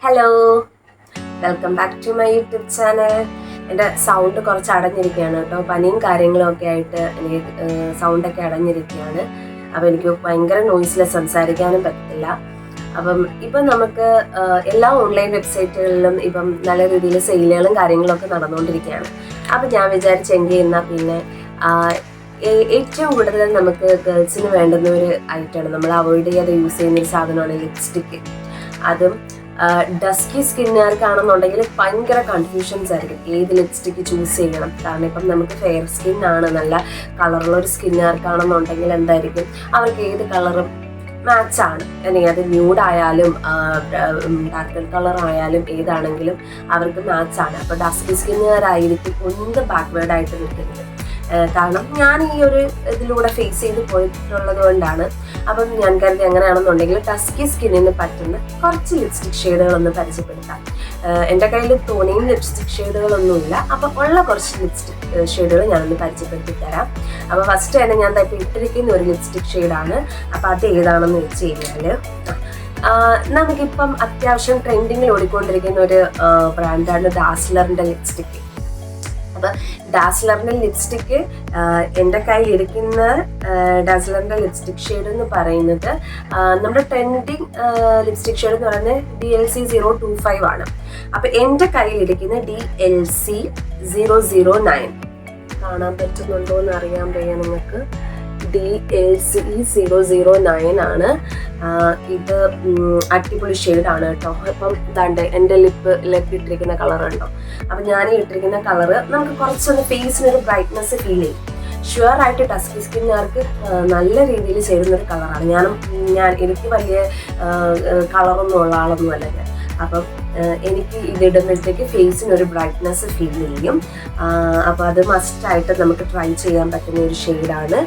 Hello, welcome back to my YouTube channel. എൻ്റെ sound കുറച്ച് അടഞ്ഞിരിക്കുകയാണ് കേട്ടോ. പനിയും കാര്യങ്ങളും ഒക്കെ ആയിട്ട് എനിക്ക് സൗണ്ടൊക്കെ അടഞ്ഞിരിക്കുകയാണ്. അപ്പോൾ എനിക്ക് ഭയങ്കര നോയ്സിൽ സംസാരിക്കാനും പറ്റില്ല. അപ്പം ഇപ്പം നമുക്ക് എല്ലാ ഓൺലൈൻ വെബ്സൈറ്റുകളിലും ഇപ്പം നല്ല രീതിയിൽ സെയിലുകളും കാര്യങ്ങളൊക്കെ നടന്നുകൊണ്ടിരിക്കുകയാണ്. അപ്പം ഞാൻ വിചാരിച്ചെങ്കിൽ എന്നാൽ പിന്നെ ഏറ്റവും കൂടുതൽ നമുക്ക് ഗേൾസിന് വേണ്ടുന്ന ഒരു ഐറ്റമാണ്, നമ്മൾ അവോയ്ഡ് ചെയ്യാതെ യൂസ് ചെയ്യുന്ന ഒരു സാധനമാണ് ലിപ്സ്റ്റിക്ക്. അതും ഡസ്കി സ്കിന്നുകാർക്കാണെന്നുണ്ടെങ്കിൽ ഭയങ്കര കൺഫ്യൂഷൻസ് ആയിരിക്കും ഏത് ലിപ്സ്റ്റിക്ക് ചൂസ് ചെയ്യണം. കാരണം ഇപ്പം നമുക്ക് ഫെയർ സ്കിന്നാണ്, നല്ല കളറുള്ള ഒരു സ്കിന്നുകാർക്കാണെന്നുണ്ടെങ്കിൽ എന്തായിരിക്കും അവർക്ക് ഏത് കളറും മാച്ചാണ്. അല്ലെങ്കിൽ അത് ന്യൂഡായാലും ഡാർക്ക് കളർ ആയാലും ഏതാണെങ്കിലും അവർക്ക് മാച്ചാണ്. അപ്പോൾ ഡസ്കി സ്കിന്നുകാരായിരിക്കും ഒന്ന് ബാക്ക്വേർഡായിട്ട് നിൽക്കുന്നത്. കാരണം ഞാൻ ഈ ഒരു ഇതിലൂടെ ഫേസ് ചെയ്ത് പോയിട്ടുള്ളത് കൊണ്ടാണ്. അപ്പം ഞാൻ കരുതി എങ്ങനെയാണെന്നുണ്ടെങ്കിൽ ഡസ്കി സ്കിന്നിന് പറ്റുന്ന കുറച്ച് ലിപ്സ്റ്റിക് ഷെയ്ഡുകളൊന്ന് പരിചയപ്പെടുത്താം. എൻ്റെ കയ്യിൽ തോന്നിയും ലിപ്സ്റ്റിക് ഷെയ്ഡുകളൊന്നുമില്ല. അപ്പം ഉള്ള കുറച്ച് ലിപ്സ്റ്റിക് ഷെയ്ഡുകൾ ഞാനൊന്ന് പരിചയപ്പെടുത്തി തരാം. അപ്പോൾ ഫസ്റ്റ് തന്നെ ഞാൻ ഇപ്പോൾ ഇട്ടിരിക്കുന്ന ഒരു ലിപ്സ്റ്റിക് ഷെയ്ഡാണ്. അപ്പോൾ അത് ഏതാണെന്ന് വെച്ച് കഴിഞ്ഞാൽ, നമുക്കിപ്പം അത്യാവശ്യം ട്രെൻഡിങ്ങിൽ ഓടിക്കൊണ്ടിരിക്കുന്ന ഒരു ബ്രാൻഡാണ് ഡാസ്ലറിൻ്റെ ലിപ്സ്റ്റിക്ക്. അപ്പോൾ ഡാസ്ലറിൻ്റെ ലിപ്സ്റ്റിക്ക് എൻ്റെ കയ്യിൽ ഇരിക്കുന്ന ഡാസ്ലറിൻ്റെ ലിപ്സ്റ്റിക് ഷെയ്ഡ് എന്ന് പറയുന്നത് നമ്മുടെ ട്രെൻഡിങ് ലിപ്സ്റ്റിക് ഷെയ്ഡ് എന്ന് പറയുന്നത് DLC 025 ആണ്. അപ്പോൾ എൻ്റെ കയ്യിലിരിക്കുന്ന DLC 009 കാണാൻ പറ്റുന്നുണ്ടോ എന്ന് അറിയാൻ വയ്യ നിങ്ങൾക്ക്. DLC 009 ആണ്. ഇത് അടിപൊളി ഷെയ്ഡാണ് കേട്ടോ. അപ്പം ഇതാണ്ട് എൻ്റെ ലിപ്പിട്ടിരിക്കുന്ന കളർ ഉണ്ടോ. അപ്പം ഞാൻ ഇട്ടിരിക്കുന്ന കളറ് നമുക്ക് കുറച്ചൊന്ന് ഫേസിനൊരു ബ്രൈറ്റ്നെസ് ഫീൽ ചെയ്യും. ഷുവറായിട്ട് ഡസ്കി സ്കിന്നുകാർക്ക് നല്ല രീതിയിൽ ചേരുന്നൊരു കളറാണ്. എനിക്ക് വലിയ കളറൊന്നും ഉള്ള ആളൊന്നുമല്ല ഞാൻ. അപ്പം എനിക്ക് ഇതിടുമ്പോഴത്തേക്ക് ഫേസിനൊരു ബ്രൈറ്റ്നെസ് ഫീൽ ചെയ്യും. അപ്പോൾ അത് മസ്റ്റായിട്ട് നമുക്ക് ട്രൈ ചെയ്യാൻ പറ്റുന്ന ഒരു ഷെയ്ഡാണ്.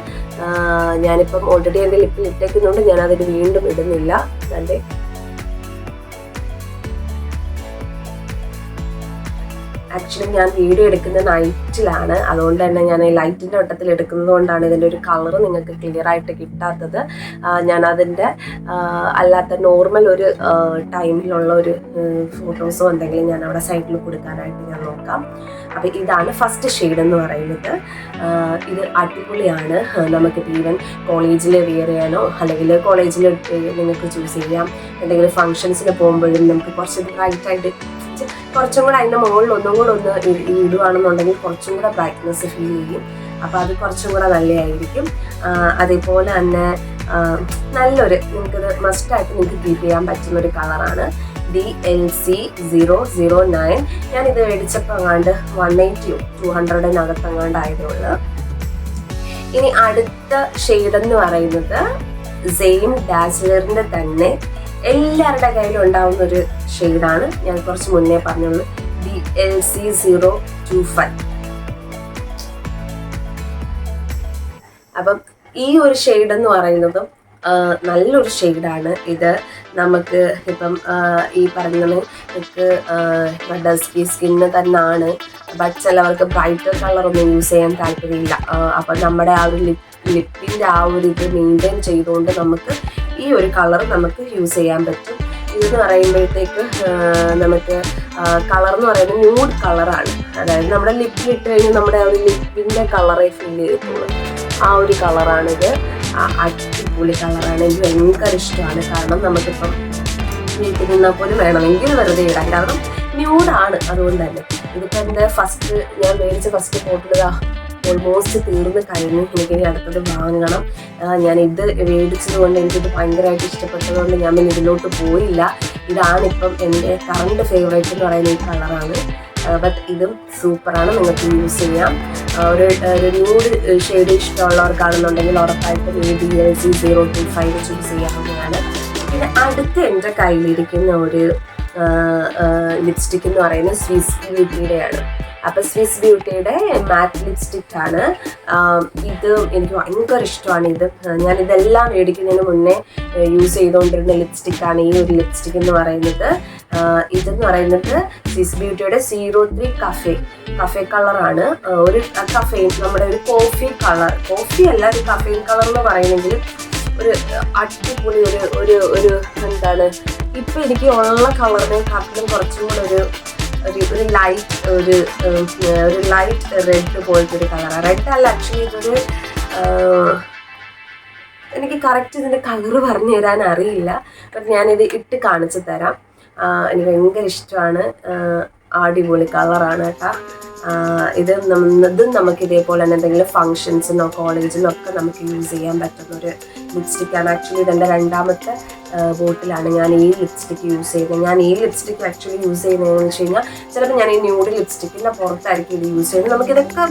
ഞാനിപ്പം ഓൾറെഡി എൻ്റെ ലിപ്പിൽ ഇട്ടേക്കുന്നുണ്ട്, ഞാനതിന് വീണ്ടും ഇടുന്നില്ല. എൻ്റെ ആക്ച്വലി ഞാൻ വീഡിയോ എടുക്കുന്നത് നൈറ്റിലാണ്, അതുകൊണ്ട് തന്നെ ഞാൻ ഈ ലൈറ്റിൻ്റെ വട്ടത്തിൽ എടുക്കുന്നത് കൊണ്ടാണ് ഇതിൻ്റെ ഒരു കളർ നിങ്ങൾക്ക് ക്ലിയർ ആയിട്ട് കിട്ടാത്തത്. ഞാൻ അതിൻ്റെ അല്ലാത്ത നോർമൽ ഒരു ടൈമിലുള്ള ഒരു ഫോട്ടോസോ എന്തെങ്കിലും ഞാൻ അവിടെ സൈഡിൽ കൊടുക്കാനായിട്ട് ഞാൻ നോക്കാം. അപ്പോൾ ഇതാണ് ഫസ്റ്റ് ഷെയ്ഡ് എന്ന് പറയുന്നത്. ഇത് അടിപൊളിയാണ്. നമുക്കിപ്പോൾ ഈവൻ കോളേജിൽ വെയർ ചെയ്യാനോ അല്ലെങ്കിൽ കോളേജിൽ നിങ്ങൾക്ക് ചൂസ് ചെയ്യാം. എന്തെങ്കിലും ഫങ്ഷൻസിന് പോകുമ്പോഴും നമുക്ക് കുറച്ച് ബ്രൈറ്റായിട്ട് കുറച്ചും കൂടെ അതിൻ്റെ മുകളിൽ ഒന്നും കൂടെ ഒന്ന് ഇടുകയാണെന്നുണ്ടെങ്കിൽ കുറച്ചും കൂടെ ബ്രൈറ്റ്നെസ് ഫീൽ ചെയ്യും. അപ്പോൾ അത് കുറച്ചും കൂടെ നല്ലതായിരിക്കും. അതേപോലെ തന്നെ നല്ലൊരു നിങ്ങൾക്കത് മസ്റ്റായിട്ട് നിങ്ങൾക്ക് കീപ്പ് ചെയ്യാൻ പറ്റുന്നൊരു കളറാണ് DLC 009. ഞാനിത് മേടിച്ചപ്പോൾ അങ്ങാണ്ട് 180 200 ആയതേ ഉള്ളൂ. ഇനി അടുത്ത ഷെയ്ഡ് എന്ന് പറയുന്നത് സെയിം ഡാസ്ലറിൻ്റെ തന്നെ എല്ലാവരുടെ കയ്യിലും ഉണ്ടാവുന്ന ഒരു ഷെയ്ഡാണ്. ഞാൻ കുറച്ച് മുന്നേ പറഞ്ഞുള്ളൂ, DLC 025. അപ്പം ഈ ഒരു ഷെയ്ഡ് എന്ന് പറയുന്നതും നല്ലൊരു ഷെയ്ഡാണ്. ഇത് നമുക്ക് ഇപ്പം ഈ പറഞ്ഞത് ഡസ്കി സ്കിന്ന് തന്നെയാണ്. ബട്ട് ചിലവർക്ക് ബ്രൈറ്റർ കളറൊന്നും യൂസ് ചെയ്യാൻ താല്പര്യമില്ല. അപ്പം നമ്മുടെ ആ ഒരു ലിപ്പിൻ്റെ ആ ഒരു ഇത് മെയിൻറ്റെയിൻ ചെയ്തുകൊണ്ട് നമുക്ക് ഈ ഒരു കളർ നമുക്ക് യൂസ് ചെയ്യാൻ പറ്റും. ഇതെന്ന് പറയുമ്പോഴത്തേക്ക് നമുക്ക് കളർ എന്ന് പറയുന്നത് ന്യൂഡ് കളറാണ്. അതായത് നമ്മുടെ ലിപ്പിലിട്ട് കഴിഞ്ഞാൽ നമ്മുടെ ആ ഒരു ലിപ്പിൻ്റെ കളറെ ഫീൽ ചെയ്തിട്ടുള്ളൂ. ആ ഒരു കളറാണിത്. അടിപൊളി കളറാണ്. എനിക്ക് ഭയങ്കര ഇഷ്ടമാണ്. കാരണം നമുക്കിപ്പം വീട്ടിൽ നിന്നാൽ പോലും വേണമെങ്കിൽ വെറുതെ ഇടാം. കാരണം ന്യൂഡാണ്. അതുകൊണ്ട് തന്നെ ഇതിപ്പോൾ എൻ്റെ ഞാൻ മേടിച്ച ഫസ്റ്റ് ബോട്ടിൽ ഓൾമോസ്റ്റ് തീർന്ന് കഴിഞ്ഞു. എനിക്കിനി അടുത്തത് വാങ്ങണം. ഞാൻ ഇത് മേടിച്ചത് കൊണ്ട് എനിക്കിത് ഭയങ്കരമായിട്ട് ഇഷ്ടപ്പെട്ടതുകൊണ്ട് ഞാൻ പിന്നെ ഇതിലോട്ട് പോയില്ല. ഇതാണിപ്പം എൻ്റെ കറണ്ട് ഫേവറേറ്റ് എന്ന് പറയുന്ന ഈ കളറാണ്. ബട്ട് ഇതും സൂപ്പറാണ്, നിങ്ങൾക്ക് യൂസ് ചെയ്യാം. ഒരു ന്യൂഡ് ഷെയ്ഡ് ഇഷ്ടമുള്ളവർക്കാണെന്നുണ്ടെങ്കിൽ ഉറപ്പായിട്ടും ഈ DLC 025 ചൂസ് ചെയ്യാവുന്നതാണ്. പിന്നെ അടുത്ത് എൻ്റെ കയ്യിലിരിക്കുന്ന ഒരു ലിപ്സ്റ്റിക് എന്ന് പറയുന്നത് സ്വിസ് ബ്യൂട്ടിയുടെയാണ്. അപ്പോൾ സ്വിസ് ബ്യൂട്ടിയുടെ മാറ്റ് ലിപ്സ്റ്റിക് ആണ്. ഇത് എനിക്ക് ഭയങ്കര ഇഷ്ടമാണ്. ഞാനിതെല്ലാം മേടിക്കുന്നതിന് മുന്നേ യൂസ് ചെയ്തുകൊണ്ടിരുന്ന ലിപ്സ്റ്റിക്കാണ് ഈ ഒരു ലിപ്സ്റ്റിക് എന്ന് പറയുന്നത്. ഇതെന്ന് പറയുന്നത് സ്വിസ് ബ്യൂട്ടിയുടെ 03 കഫേ കളറാണ്. ഒരു കഫെയിൻ, നമ്മുടെ ഒരു കോഫി അല്ല, ഒരു കഫെയിൻ കളർ എന്ന് പറയുന്നെങ്കിലും ഒരു അടിപൊളി ഒരു എന്താണ് ഇപ്പം എനിക്ക് ഉള്ള കളറിനെക്കാട്ടിലും കുറച്ചും കൂടെ ഒരു ലൈറ്റ് റെഡ് പോലത്തെ ഒരു കളറാണ്. റെഡ് അല്ല, ആക്ച്വലി ഇതൊരു എനിക്ക് കറക്റ്റ് ഇതിൻ്റെ കളറ് പറഞ്ഞു തരാൻ അറിയില്ല. ബട്ട് ഞാനിത് ഇട്ട് കാണിച്ചു തരാം. എനിക്ക് ഭയങ്കര ഇഷ്ടമാണ്. അടിപൊളി കളറാണ് കേട്ടോ. ഇതും നമുക്ക് ഇതേപോലെ തന്നെ എന്തെങ്കിലും ഫങ്ഷൻസിനോ കോളേജിനോ ഒക്കെ നമുക്ക് യൂസ് ചെയ്യാൻ പറ്റുന്നൊരു ലിപ്സ്റ്റിക്കാണ്. ആക്ച്വലി ഇതെൻ്റെ രണ്ടാമത്തെ ബോട്ടിലാണ് ഞാൻ ഈ ലിപ്സ്റ്റിക്ക് യൂസ് ചെയ്യുന്നത്. ഞാൻ ഈ ലിപ്സ്റ്റിക്ക് ആക്ച്വലി യൂസ് ചെയ്യുന്നതെന്ന് വെച്ച് കഴിഞ്ഞാൽ ചിലപ്പോൾ ഞാൻ ഈ ന്യൂഡ് ലിപ്സ്റ്റിക്കിൻ്റെ പുറത്തായിരിക്കും ഇത് യൂസ് ചെയ്യുന്നത്. നമുക്കിതൊക്കെ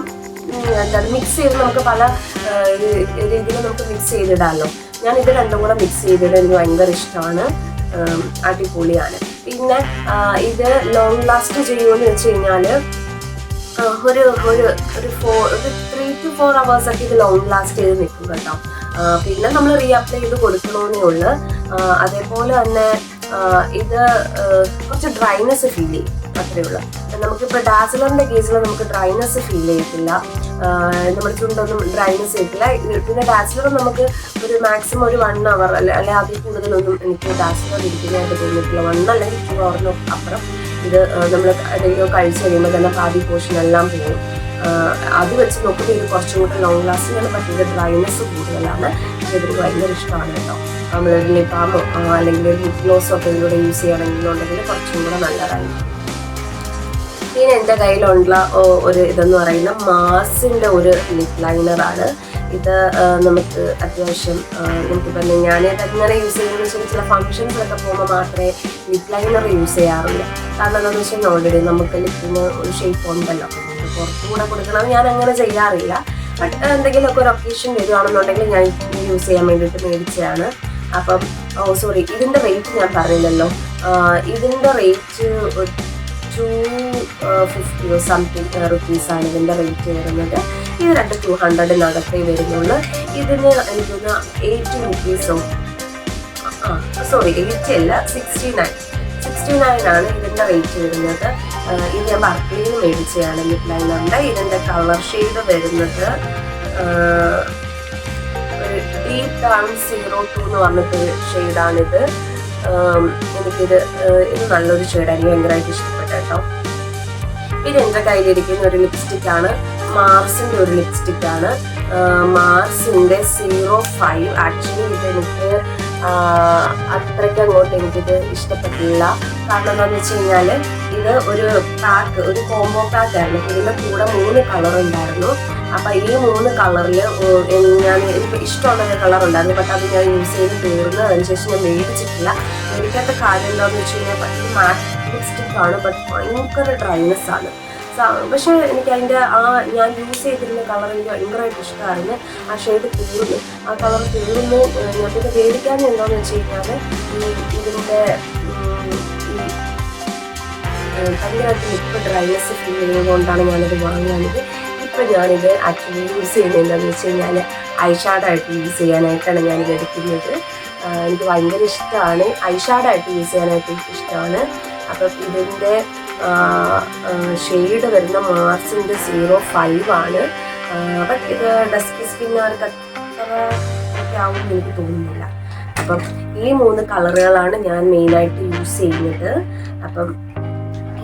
മിക്സ് ചെയ്ത് നമുക്ക് പല രീതിയിൽ നമുക്ക് മിക്സ് ചെയ്തിടാമല്ലോ. ഞാൻ ഇത് രണ്ടും കൂടെ മിക്സ് ചെയ്തിട്ട് എനിക്ക് ഭയങ്കര ഇഷ്ടമാണ്. അടിപൊളിയാണ്. പിന്നെ ഇത് ലോങ് ലാസ്റ്റ് ചെയ്യുമെന്ന് വെച്ച് കഴിഞ്ഞാൽ ഒരു 3 to 4 hours ഒക്കെ ഇത് ലോങ് ലാസ്റ്റ് ചെയ്ത് നിൽക്കും കേട്ടോ. പിന്നെ നമ്മൾ റീഅപ്ലൈ ചെയ്ത് കൊടുക്കണമെന്നേ ഉള്ളൂ. അതേപോലെ തന്നെ ഇത് കുറച്ച് ഡ്രൈനെസ് ഫീൽ ചെയ്യും, അത്രയേ ഉള്ളൂ. നമുക്കിപ്പോൾ ഡാസിലറിൻ്റെ കേസിൽ നമുക്ക് ഡ്രൈനെസ് ഫീൽ ചെയ്യത്തില്ല, നമ്മുടെ ചുണ്ടൊന്നും ഡ്രൈനെസ് ചെയ്യത്തില്ല. പിന്നെ ഡാസിലർ നമുക്ക് ഒരു മാക്സിമം ഒരു 1 hour അല്ലെ അതിൽ കൂടുതലൊന്നും എനിക്ക് ഡാസിലർ ഇരിക്കുന്നതായിട്ട് തോന്നിയിട്ടില്ല. 1 അല്ലെങ്കിൽ 2 hour അപ്പുറം ഇത് നമ്മൾ എന്തെങ്കിലും കഴിച്ച് കഴിയുമ്പോൾ തന്നെ പാതി പോർഷൻ എല്ലാം പോകും. അത് വെച്ച് നോക്കുമ്പോൾ ഇത് കുറച്ചും കൂടെ ലോങ് ലാസ്റ്റിംഗ് ആണ്. പക്ഷേ ഇത് ഡ്രൈനെസ് കൂടുതലാണ്. പക്ഷേ ഇതിന് ഭയങ്കര ഇഷ്ടമാണ് കേട്ടോ. നമ്മൾ ലിപ് ബാമോ അല്ലെങ്കിൽ ലിപ് ഗ്ലോസോ ഒക്കെ ഇതിലൂടെ യൂസ് ചെയ്യണമെന്നുണ്ടെങ്കിൽ കുറച്ചും കൂടെ നല്ലതായിരിക്കും. പിന്നെ എൻ്റെ കയ്യിലുള്ള ഒരു ഇതെന്ന് പറയുന്നത് മാർസിൻ്റെ ഒരു ലിപ് ലൈനറാണ്. ഇത് നമുക്ക് അത്യാവശ്യം നമുക്കിപ്പം ഞാനിതങ്ങനെ യൂസ് ചെയ്യുന്നത് വെച്ചാൽ ചില ഫങ്ഷൻസിലൊക്കെ പോകുമ്പോൾ മാത്രമേ ലിപ് ലൈനർ യൂസ് ചെയ്യാറുള്ളൂ. കാരണം എന്താണെന്ന് വെച്ച് കഴിഞ്ഞാൽ ഓൾറെഡി നമുക്ക് ലിപ്പിന് ഒരു ഷേപ്പ് ഉണ്ടല്ലോ, പുറത്തുകൂടെ കൊടുക്കണം. ഞാൻ അങ്ങനെ ചെയ്യാറില്ല. ബട്ട് എന്തെങ്കിലുമൊക്കെ ഒരു ഒക്കേഷൻ വരുവാണെന്നുണ്ടെങ്കിൽ ഞാൻ യൂസ് ചെയ്യാൻ വേണ്ടിയിട്ട് മേടിച്ചതാണ്. അപ്പം സോറി, ഇതിൻ്റെ റേറ്റ് ഞാൻ പറഞ്ഞില്ലല്ലോ. ഇതിൻ്റെ റേറ്റ് 250 സംതിങ് റുപ്പീസാണ് ഇതിൻ്റെ റേറ്റ് വരുന്നത്. ഇത് 200-200 വരുന്നുള്ളൂ. ഇതിന് എനിക്കൊന്ന് 80 റുപ്പീസോ 80 അല്ല 69 ആണ് ഇതിൻ്റെ റേറ്റ് വരുന്നത്. ഇത് ഞാൻ ബർക്ക്ലിയിൽ നിന്ന് മേടിച്ചതാണ് ലിപ് ലൈനറിൻ്റെ. ഇതിൻ്റെ കളർ ഷെയ്ഡ് വരുന്നത് ഒരു ഡീപ് ഡൗൺ 02 എന്ന് പറഞ്ഞിട്ടൊരു ഷെയ്ഡാണിത്. ഇത് നല്ലൊരു ഷെയ്ഡാണ്, എനിക്ക് ഭയങ്കരമായിട്ട് ഇഷ്ടപ്പെട്ടു കേട്ടോ. ഇത് എൻ്റെ കയ്യിലിരിക്കുന്ന ഒരു ലിപ്സ്റ്റിക്കാണ്, മാർസിൻ്റെ ഒരു ലിപ്സ്റ്റിക്കാണ്. മാർസിൻ്റെ 05. ആക്ച്വലി ഇതെനിക്ക് അത്രയ്ക്ക് അങ്ങോട്ട് എനിക്കിത് ഇഷ്ടപ്പെട്ടില്ല. കാരണം എന്താണെന്ന് വെച്ച് കഴിഞ്ഞാൽ ഇത് ഒരു കോംബോ പാക്ക് ആയിരുന്നു. ഇതിൻ്റെ കൂടെ 3 കളർ ഉണ്ടായിരുന്നു. അപ്പം ഈ 3 കളറിൽ എനിക്ക് ഇഷ്ടമുള്ളൊരു കളർ ഉണ്ടായിരുന്നു. ബട്ട് അത് ഞാൻ യൂസ് ചെയ്ത് തീർന്ന് അതിനുശേഷം ഞാൻ മേടിച്ചിട്ടില്ല. മേടിക്കാത്ത കാര്യം എന്താണെന്ന് വെച്ച് കഴിഞ്ഞാൽ ഈ മാറ്റ് ലിപ്സ്റ്റിക്കാണ്, ബട്ട് ഭയങ്കര ഡ്രൈനെസ് ആണ്. പക്ഷേ എനിക്ക് അതിൻ്റെ ഞാൻ യൂസ് ചെയ്തിരുന്ന കളർ എനിക്ക് ഭയങ്കരമായിട്ട് ഇഷ്ടമായിരുന്നു. ആ ഷെയ്ഡ് തീർന്നു, ആ കളർ തീർന്നു. ഞാൻ പിന്നെ മേടിക്കാൻ എന്താണെന്ന് വെച്ച് കഴിഞ്ഞാൽ ഇതിൻ്റെ ഭയങ്കരമായിട്ട് ലിപ്പ് ഡ്രൈനെസ് ഫീൽ ചെയ്യുന്നതുകൊണ്ടാണ് ഞാനത് വാങ്ങുന്നത്. ഇപ്പം ഞാനിത് ആക്ച്വലി യൂസ് ചെയ്യുന്നത് എന്താണെന്ന് വെച്ച് കഴിഞ്ഞാൽ ഐഷാഡായിട്ട് യൂസ് ചെയ്യാനായിട്ടാണ് ഞാനിത് എടുക്കുന്നത്. എനിക്ക് ഭയങ്കര ഇഷ്ടമാണ്, ഐഷാഡായിട്ട് യൂസ് ചെയ്യാനായിട്ട് ഇഷ്ടമാണ്. അപ്പം ഇതിൻ്റെ ഷെയ്ഡ് വരുന്ന മാർസിൻ്റെ 05 ആണ്. ബട്ട് ഇത് ഡസ്കി സ്കിന്നുകാർക്ക് അത്ര ഒക്കെ ആവുമെന്ന് എനിക്ക് തോന്നുന്നില്ല. അപ്പം ഈ 3 കളറുകളാണ് ഞാൻ മെയിനായിട്ട് യൂസ് ചെയ്യുന്നത്. അപ്പം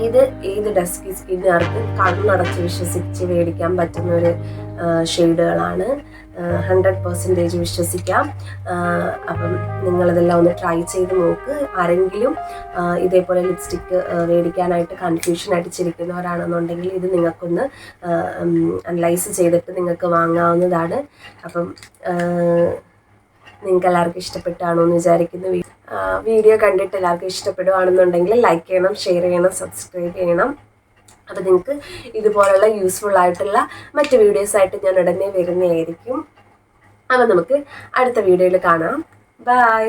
ഇത് ഏത് ഡസ്കി സ്കിന്നുകാർക്ക് കണ്ണടച്ച് വിശ്വസിച്ച് മേടിക്കാൻ പറ്റുന്ന ഒരു ഷെയ്ഡുകളാണ്. 100% വിശ്വസിക്കാം. അപ്പം നിങ്ങളിതെല്ലാം ഒന്ന് ട്രൈ ചെയ്ത് നോക്ക്. ആരെങ്കിലും ഇതേപോലെ ലിപ്സ്റ്റിക്ക് മേടിക്കാനായിട്ട് കൺഫ്യൂഷനായിട്ട് ചിരിക്കുന്നവരാണെന്നുണ്ടെങ്കിൽ ഇത് നിങ്ങൾക്കൊന്ന് അനലൈസ് ചെയ്തിട്ട് നിങ്ങൾക്ക് വാങ്ങാവുന്നതാണ്. അപ്പം നിങ്ങൾക്ക് എല്ലാവർക്കും ഇഷ്ടപ്പെട്ടാണോ എന്ന് വിചാരിക്കുന്നു. വീഡിയോ കണ്ടിട്ട് എല്ലാവർക്കും ഇഷ്ടപ്പെടുകയാണെന്നുണ്ടെങ്കിൽ ലൈക്ക് ചെയ്യണം, ഷെയർ ചെയ്യണം, സബ്സ്ക്രൈബ് ചെയ്യണം. അപ്പോൾ നിങ്ങൾക്ക് ഇതുപോലുള്ള യൂസ്ഫുൾ ആയിട്ടുള്ള മറ്റ് വീഡിയോസായിട്ട് ഞാൻ ഉടനെ വരുന്നതായിരിക്കും. അപ്പോൾ നമുക്ക് അടുത്ത വീഡിയോയിൽ കാണാം. ബൈ.